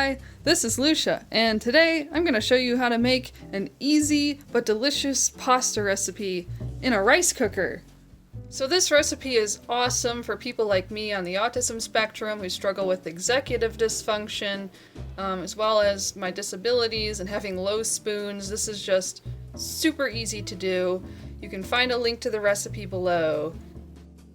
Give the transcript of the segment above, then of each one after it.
Hi, this is Lucia, and today I'm going to show you how to make an easy but delicious pasta recipe in a rice cooker. So this recipe is awesome for people like me on the autism spectrum who struggle with executive dysfunction, as well as my disabilities and having low spoons. This is just super easy to do. You can find a link to the recipe below.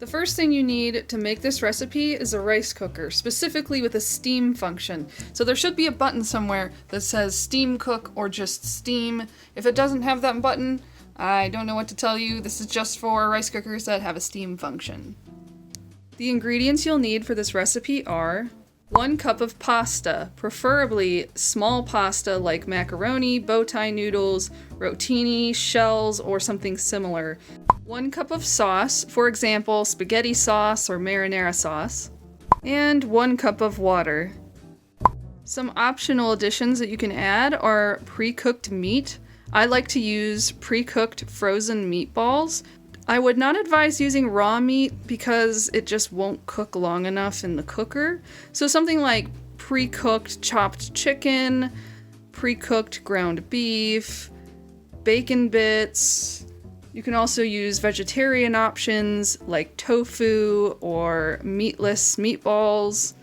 The first thing you need to make this recipe is a rice cooker, specifically with a steam function. So there should be a button somewhere that says steam cook or just steam. If it doesn't have that button, I don't know what to tell you. This is just for rice cookers that have a steam function. The ingredients you'll need for this recipe are 1 cup of pasta, preferably small pasta like macaroni, bow tie noodles, rotini, shells, or something similar. 1 cup of sauce, for example, spaghetti sauce or marinara sauce, and 1 cup of water. Some optional additions that you can add are pre-cooked meat. I like to use pre-cooked frozen meatballs. I would not advise using raw meat because it just won't cook long enough in the cooker. So something like pre-cooked chopped chicken, pre-cooked ground beef, bacon bits. You can also use vegetarian options like tofu or meatless meatballs.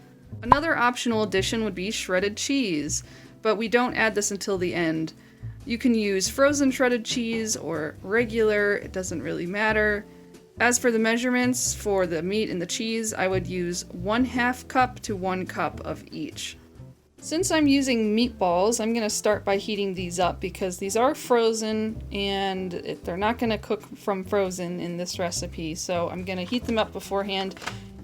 Another optional addition would be shredded cheese, but we don't add this until the end. You can use frozen shredded cheese or regular, it doesn't really matter. As for the measurements for the meat and the cheese, I would use 1/2 cup to 1 cup of each. Since I'm using meatballs, I'm going to start by heating these up because these are frozen and they're not going to cook from frozen in this recipe. So I'm going to heat them up beforehand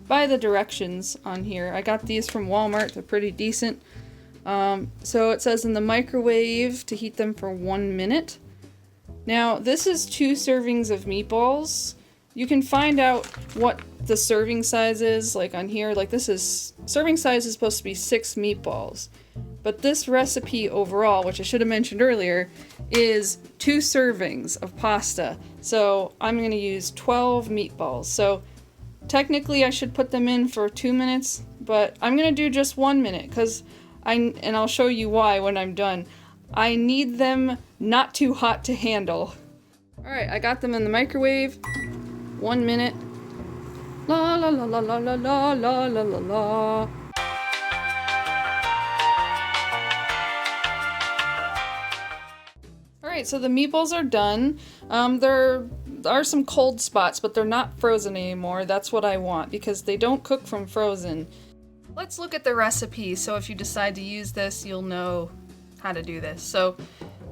by the directions on here. I got these from Walmart, they're pretty decent. So it says in the microwave to heat them for 1 minute. Now this is 2 servings of meatballs. You can find out what the serving size is, like on here, like this is, serving size is supposed to be 6 meatballs. But this recipe overall, which I should have mentioned earlier, is 2 servings of pasta. So I'm going to use 12 meatballs. So technically I should put them in for 2 minutes, but I'm going to do just 1 minute because and I'll show you why when I'm done. I need them not too hot to handle. Alright, I got them in the microwave. 1 minute. La la la la la la la la la la la. Alright, so the meatballs are done. There are some cold spots, but they're not frozen anymore. That's what I want because they don't cook from frozen. Let's look at the recipe, so if you decide to use this, you'll know how to do this. So,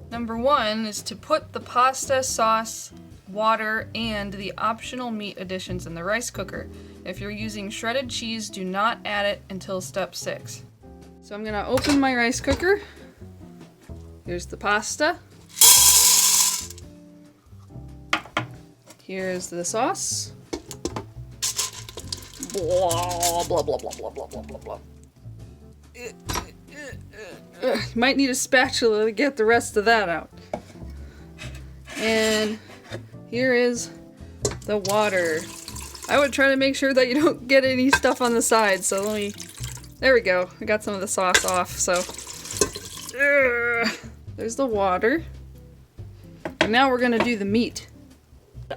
number 1 is to put the pasta, sauce, water, and the optional meat additions in the rice cooker. If you're using shredded cheese, do not add it until step 6. So I'm gonna open my rice cooker. Here's the pasta. Here's the sauce. Blah, blah, blah, blah, blah, blah, blah, blah, blah. Might need a spatula to get the rest of that out. And here is the water. I would try to make sure that you don't get any stuff on the side, so let me... There we go. I got some of the sauce off, so... There's the water. And now we're gonna do the meat.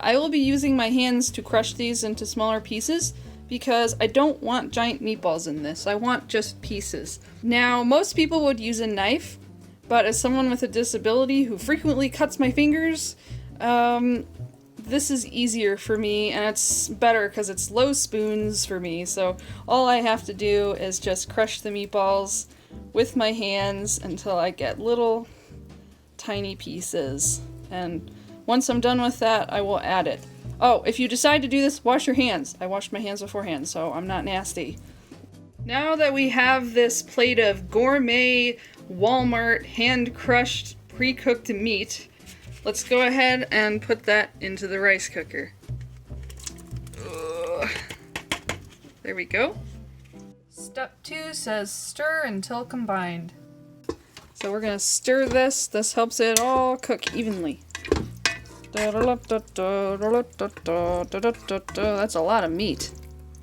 I will be using my hands to crush these into smaller pieces, because I don't want giant meatballs in this. I want just pieces. Now, most people would use a knife, but as someone with a disability who frequently cuts my fingers, this is easier for me, and it's better because it's low spoons for me. So all I have to do is just crush the meatballs with my hands until I get little tiny pieces. And once I'm done with that, I will add it. Oh, if you decide to do this, wash your hands. I washed my hands beforehand, so I'm not nasty. Now that we have this plate of gourmet, Walmart, hand-crushed, pre-cooked meat, let's go ahead and put that into the rice cooker. There we go. Step 2 says stir until combined. So we're gonna stir this. This helps it all cook evenly. That's a lot of meat.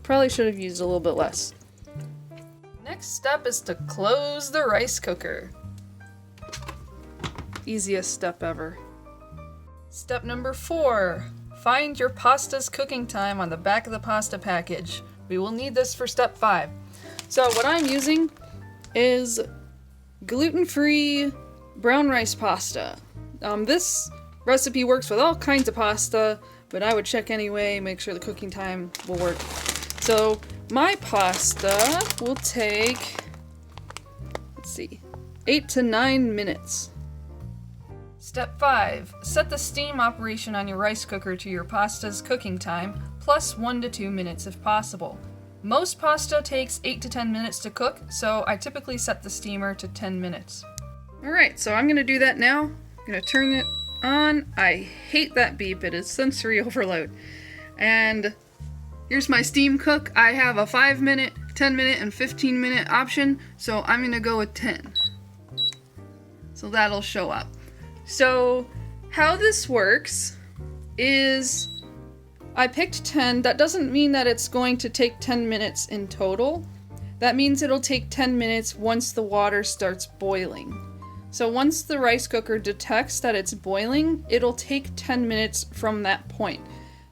Probably should have used a little bit less. Next step is to close the rice cooker. Easiest step ever. Step number 4. Find your pasta's cooking time on the back of the pasta package. We will need this for step 5. So what I'm using is gluten-free brown rice pasta. This recipe works with all kinds of pasta, but I would check anyway, make sure the cooking time will work. So my pasta will take, let's see, 8 to 9 minutes. Step 5. Set the steam operation on your rice cooker to your pasta's cooking time, plus 1 to 2 minutes if possible. Most pasta takes 8 to 10 minutes to cook, so I typically set the steamer to 10 minutes. Alright, so I'm going to do that now. I'm going to turn it on. I hate that beep, it is sensory overload. And here's my steam cook. I have a 5 minute, 10 minute, and 15 minute option, so I'm going to go with 10. So that'll show up. So how this works is I picked 10. That doesn't mean that it's going to take 10 minutes in total. That means it'll take 10 minutes once the water starts boiling. So once the rice cooker detects that it's boiling, it'll take 10 minutes from that point.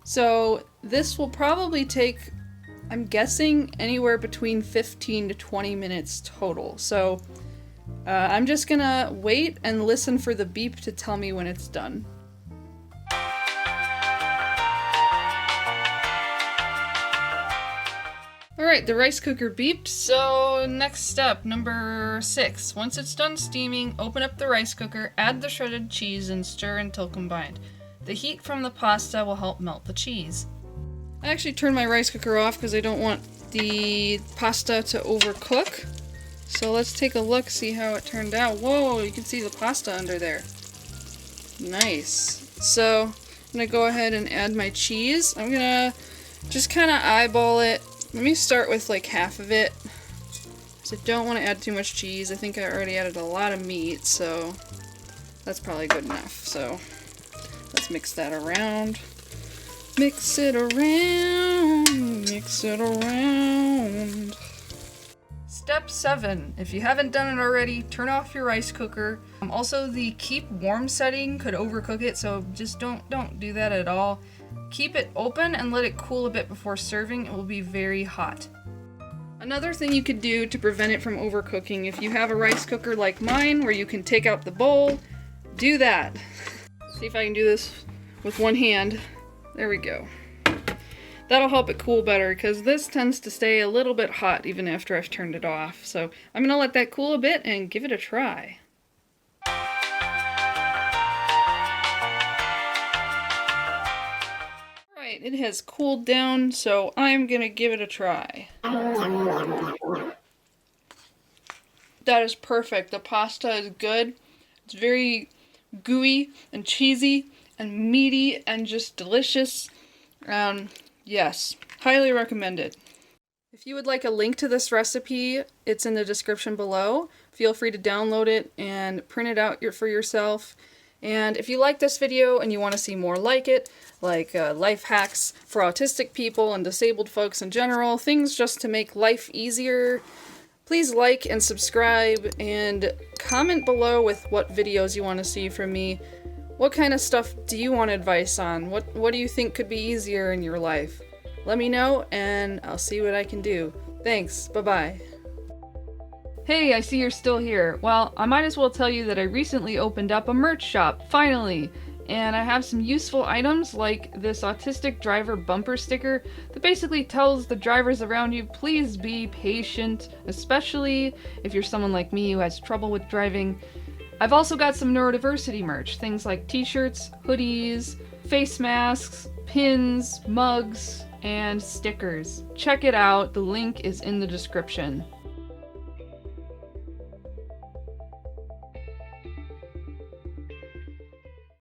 So this will probably take, I'm guessing, anywhere between 15 to 20 minutes total. So I'm just gonna wait and listen for the beep to tell me when it's done. Alright, the rice cooker beeped, so next step, number 6. Once it's done steaming, open up the rice cooker, add the shredded cheese, and stir until combined. The heat from the pasta will help melt the cheese. I actually turned my rice cooker off because I don't want the pasta to overcook. So let's take a look, see how it turned out. Whoa, you can see the pasta under there. Nice. So I'm gonna go ahead and add my cheese. I'm gonna just kind of eyeball it. Let me start with like half of it, because I don't want to add too much cheese. I think I already added a lot of meat, so that's probably good enough. So let's mix that around. Mix it around, mix it around. Step 7. If you haven't done it already, turn off your rice cooker. Also, the keep warm setting could overcook it, so just don't do that at all. Keep it open and let it cool a bit before serving. It will be very hot. Another thing you could do to prevent it from overcooking, if you have a rice cooker like mine where you can take out the bowl, do that. See if I can do this with one hand. There we go. That'll help it cool better, because this tends to stay a little bit hot even after I've turned it off. So I'm gonna let that cool a bit and give it a try. Alright, it has cooled down, so I'm gonna give it a try. That is perfect. The pasta is good. It's very gooey and cheesy and meaty and just delicious. Yes, highly recommended. If you would like a link to this recipe, it's in the description below. Feel free to download it and print it out for yourself. And if you like this video and you want to see more like it, like life hacks for autistic people and disabled folks in general, things just to make life easier, please like and subscribe and comment below with what videos you want to see from me. What kind of stuff do you want advice on? What do you think could be easier in your life? Let me know and I'll see what I can do. Thanks, bye-bye. Hey, I see you're still here. Well, I might as well tell you that I recently opened up a merch shop, finally! And I have some useful items like this autistic driver bumper sticker that basically tells the drivers around you, please be patient, especially if you're someone like me who has trouble with driving. I've also got some neurodiversity merch, things like t-shirts, hoodies, face masks, pins, mugs, and stickers. Check it out, the link is in the description.